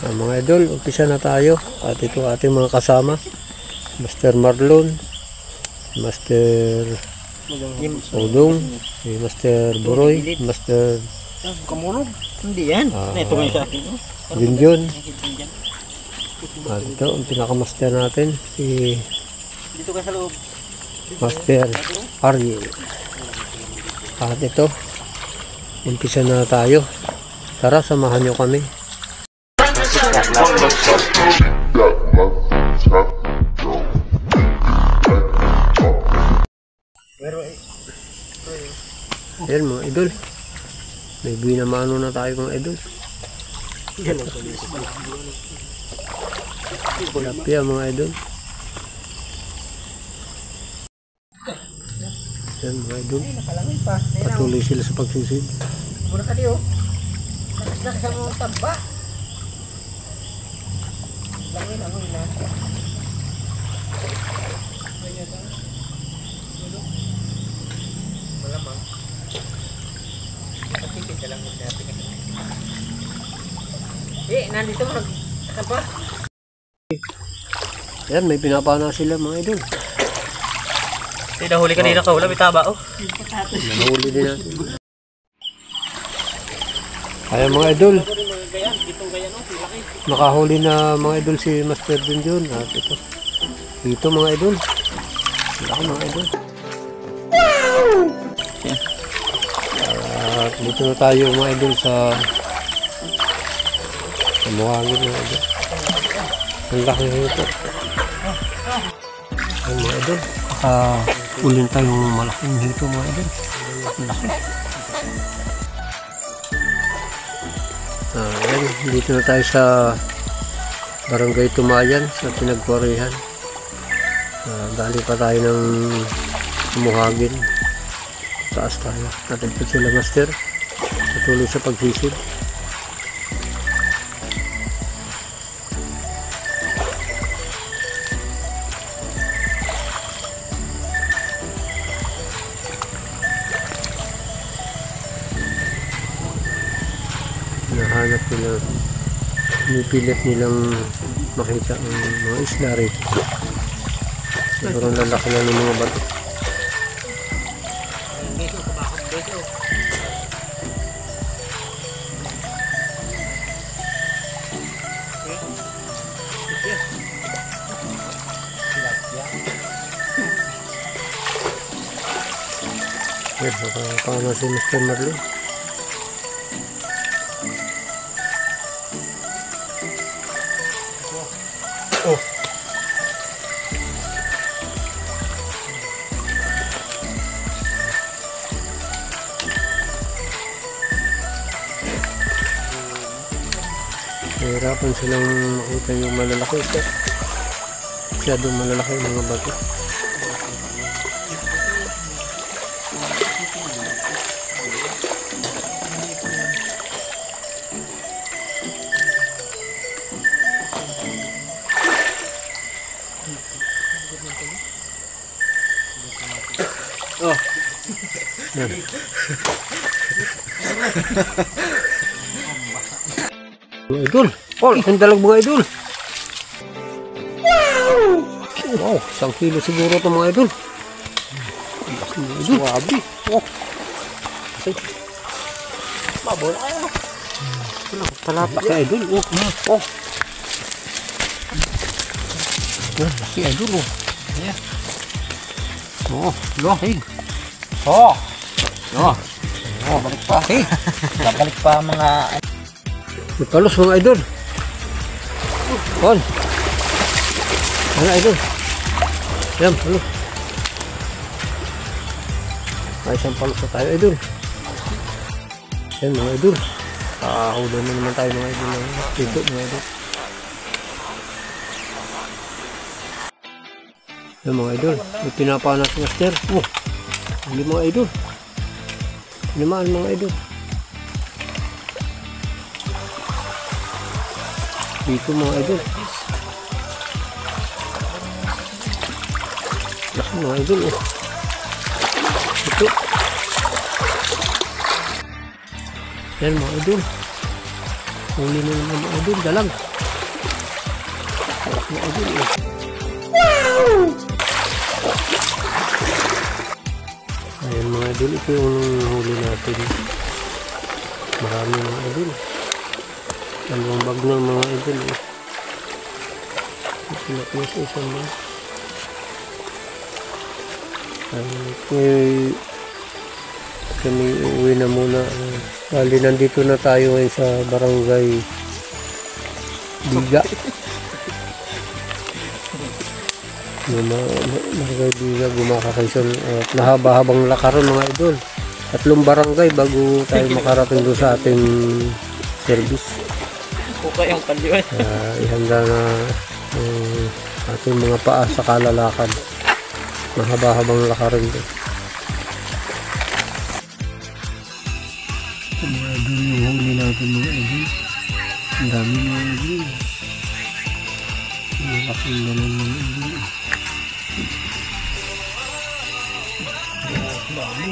Mga idol, umpisa na tayo. At ito ating mga kasama, Master Marlon, Master Udong, si Master Buroy, Master Kamulog. Hindi yan. Ito nga sa akin. Junjun. At ito ang pinakamaster natin, si Dito ka sa loob. Master Ariel. At ito, umpisa na tayo. Tara, samahan nyo kami. Ayan mga idol, may binamano na tayo mga idol. Tilapia mga idol. Ayan mga idol, patuloy sila sa pagsisid. Muna ka diyo. Nakasama mo tamba. Langin ako ina. Malamang. Patipid na lang mo natin. Nandito mo nagtamba. Ayan, may pinapana sila mga idol. Nahuli kanina ka, wala may taba oh. Nahuli din natin. Ayan mga idol, nakahuli na mga idol si Master Junjun. At ito, dito mga idol, laki mga idol. At dito na tayo mga idol sa Muhangin mga idol. Ang laki nito. Ayan mga idol, ulin tayong malaking hito mga idol. Ang laki. Ayan, dito na tayo sa Barangay Tumayan sa Pinagkuwarihan. Galing pa tayo ng Muhangin. Taas tayo. Natin po sila Master. Patuloy sa pagsisid. Nahanap nila, pinipilit nilang makita ang mga isla rito. Sobrang lalaki na ng mga bato. Yes, nakakama si Mr. Marlon. Oh. Nahirapan silang makita yung malalaki. Masyadong malalaki yung mga bato. Oh. Yan. Mga idol. Oh, ang dalag mga idol. Wow, 1 kilo siguro ito mga idol. Swabe. Oh. Mabola kayo. Talapa ka idol. Oh. Oh. Laki idol. Oh. Yeah. Oh, lohig. Oh. Oh. Oh, balik pa. Hey. Balik pa mga palos mga idol. On. Mga idol. Yan, palos. May isang palos na tayo idol. Yan mga idol. Hula na naman tayo mga idol. Dito mga idol. Yan mga idol. May pinapana si Master. Oh. Hindi mga idol. Naman mga idol. Dito mga idol. Laki mga idol. Oh. Ito. Yan mga idol. Huli na naman mga idol. Dalag. Mga idol eh. Ayan mga idol, ito yung huli natin. Marami mga idol. Dalawang bag na mga idol eh. Pinakya sa isang bag. Kami uuwi na muna. Bali, nandito na tayo ngayon sa Barangay Biga. Barangay Biga, Gumaca, Quezon. At mahaba-habang lakaron mga idol. 3 barangay bago tayo makarating doon sa ating service. Okay ang kaliwan. Ihanda na ating mga paa sa kalalakad. Mahaba-habang lakarin doon. Mga idol yung huli natin mga idol. Ang dami mga idol. Ang laking dalang mga idol. Dami.